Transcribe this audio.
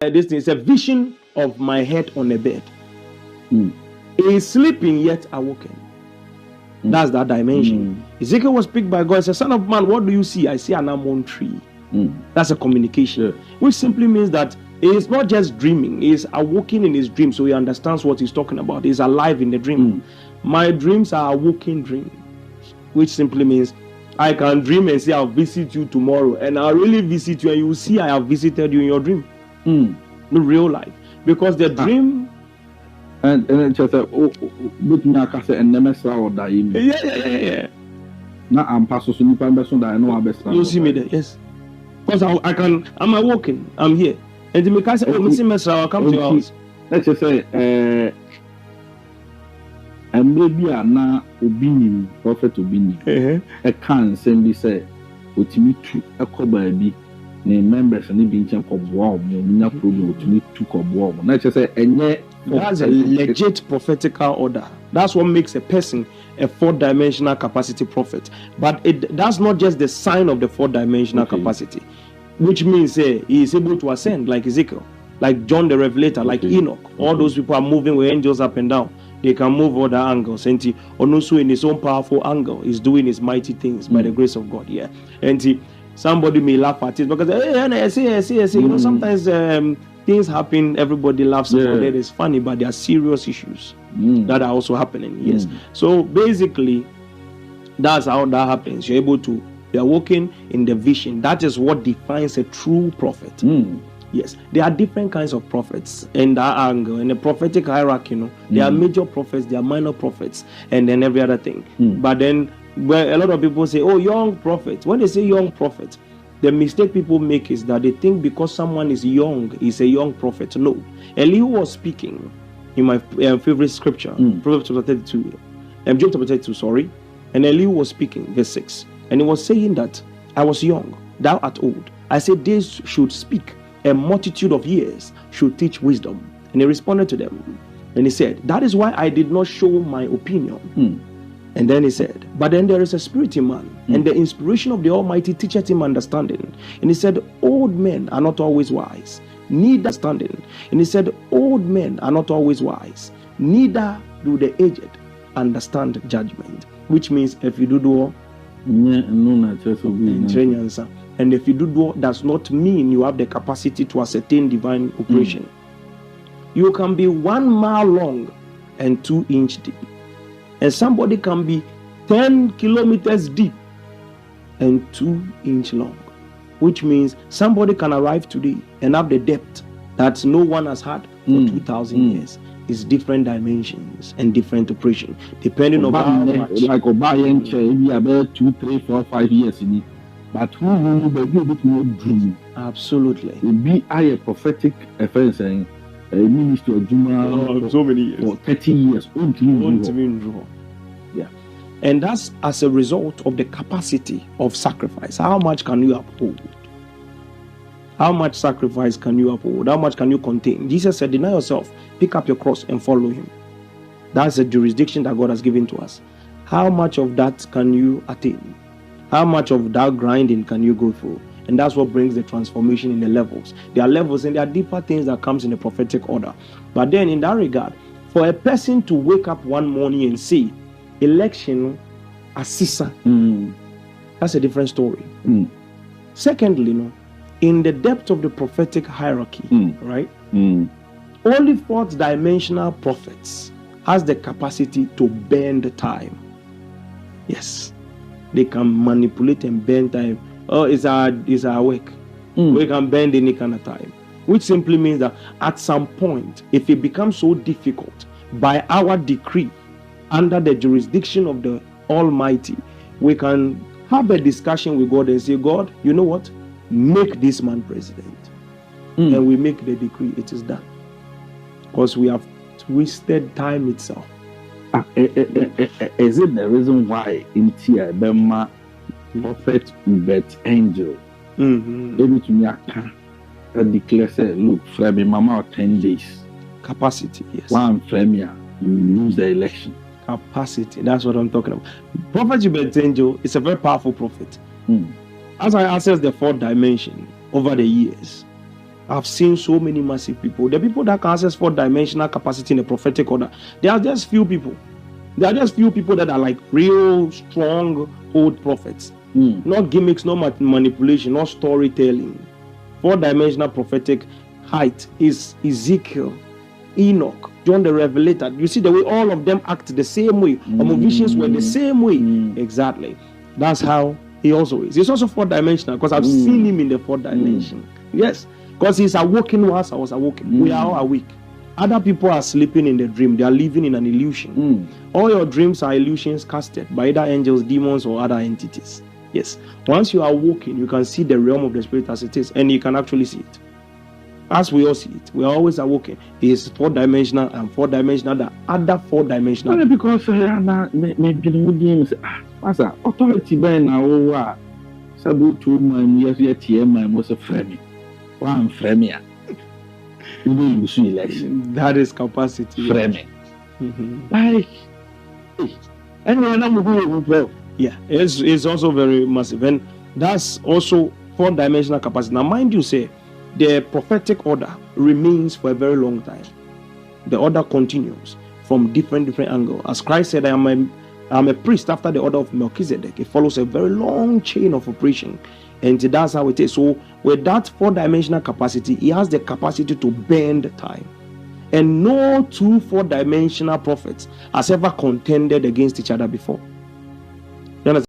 this thing is a vision of my head on a bed. He is sleeping yet awoken. That's that dimension. Ezekiel was picked by God. He said, "Son of man, what do you see?" "I see an almond tree." That's a communication, which simply means that he is not just dreaming, he is awoken in his dream, so he understands what he's talking about. He's alive in the dream. My dreams are awoken dreams, which simply means I can dream and say I'll visit you tomorrow, and I'll really visit you, and you will see I have visited you in your dream. In real life, because the dream. And just but me I say and never saw or die. Yeah. Now I'm passing so nipa be so that I know I You see me there, yes. Because I'm awoken, I'm here. And the mechanic say, "Oh, Mr. Mesra, I'll come to your house." Let's just say, and maybe I na obinim prophet obinim. I can't send this say, "Otimi tu ekoba bi." The members and the being of warm, no problem to me to come warm. Let's just say, that's a legit prophetical order. That's what makes a person a four-dimensional capacity prophet. But that's not just the sign of the four-dimensional capacity, which means he is able to ascend like Ezekiel, like John the Revelator, like Enoch. All those people are moving with angels up and down. They can move other angles. And he also in his own powerful angle is doing his mighty things by the grace of God. Yeah. And somebody may laugh at it because I see. You know, sometimes things happen, everybody laughs about it. It's funny, but there are serious issues that are also happening. Yes. So basically, that's how that happens. You're able to be awoken in the vision. That is what defines a true prophet. Yes. There are different kinds of prophets in that angle. In the prophetic hierarchy, you know, there are major prophets, there are minor prophets, and then every other thing. But then a lot of people say, "Oh, young prophet." When they say young prophet, the mistake people make is that they think because someone is young, he's a young prophet. No. Elihu was speaking in my favorite scripture, Proverbs chapter 32, Job chapter 32, sorry. And Elihu was speaking, verse 6. And he was saying that, "I was young, thou art old. I said, days should speak, a multitude of years should teach wisdom." And he responded to them. And he said, "That is why I did not show my opinion." And then he said, "But then there is a spirit in man, and the inspiration of the Almighty teacheth him understanding." And he said, "Old men are not always wise, neither understanding." And he said, "Old men are not always wise, neither do the aged understand judgment." Which means if you do and if you do does not mean you have the capacity to ascertain divine operation. You can be 1 mile long and 2 inches deep. And somebody can be 10 kilometers deep and 2 inches long, which means somebody can arrive today and have the depth that no one has had for 2,000 years. It's different dimensions and different operation, depending on how much. Like Obayan, maybe about 2, 3, 4, 5 years in it. But who will be a bit more dream? Absolutely. Be a prophetic offense and a minister of Juma so many years. For 30 years. Yeah. And that's as a result of the capacity of sacrifice. How much can you uphold? How much sacrifice can you uphold? How much can you contain? Jesus said, "Deny yourself, pick up your cross and follow him." That's the jurisdiction that God has given to us. How much of that can you attain? How much of that grinding can you go through? And that's what brings the transformation in the levels. There are levels and there are deeper things that comes in the prophetic order. But then in that regard, for a person to wake up one morning and say, "Election, Assisa," that's a different story. Secondly, in the depth of the prophetic hierarchy, right? Only fourth dimensional prophets has the capacity to bend time. Yes. They can manipulate and bend time. Oh, it's our work. We can bend any kind of time. Which simply means that at some point, if it becomes so difficult, by our decree, under the jurisdiction of the Almighty, we can have a discussion with God and say, "God, you know what? Make this man president." And we make the decree. It is done. Because we have twisted time itself. Is it the reason why in Tia Bema prophet bet angel able to me declare say, "Look, Fremi Mama 10 days capacity"? Yes. One Fremi, you lose the election. Capacity. That's what I'm talking about. Prophet Ubet Angel is a very powerful prophet. As I access the fourth dimension over the years, I've seen so many massive people. The people that can access 4-dimensional capacity in the prophetic order, there are just few people. There are just few people that are like real strong old prophets. Not gimmicks, not manipulation, not storytelling. 4-dimensional prophetic height is Ezekiel, Enoch, John the Revelator. You see the way all of them act the same way. Visions were the same way. Exactly. That's how he also is. He's also 4-dimensional because I've seen him in the 4th dimension. Yes, because he's awoken whilst I was awoken. We are all awake. Other people are sleeping in the dream. They are living in an illusion. All your dreams are illusions casted by either angels, demons, or other entities. Yes. Once you are awoken, you can see the realm of the spirit as it is, and you can actually see it. As we all see it, we are always awoken. He is 4-dimensional and 4-dimensional, the other 4-dimensional. Well, because maybe Master, authority by now, Sabu to my yet my most friend. One friend, you will lose election. That is capacity. Friend. Like, anyone I'm well. Yeah, it's also very massive, and that's also 4-dimensional capacity. Now, mind you, say the prophetic order remains for a very long time. The order continues from different angles. As Christ said, I am a priest after the order of Melchizedek. It follows a very long chain of operation, and that's how it is. So, with that 4-dimensional capacity, he has the capacity to bend time. And no two 4-dimensional prophets has ever contended against each other before. You understand?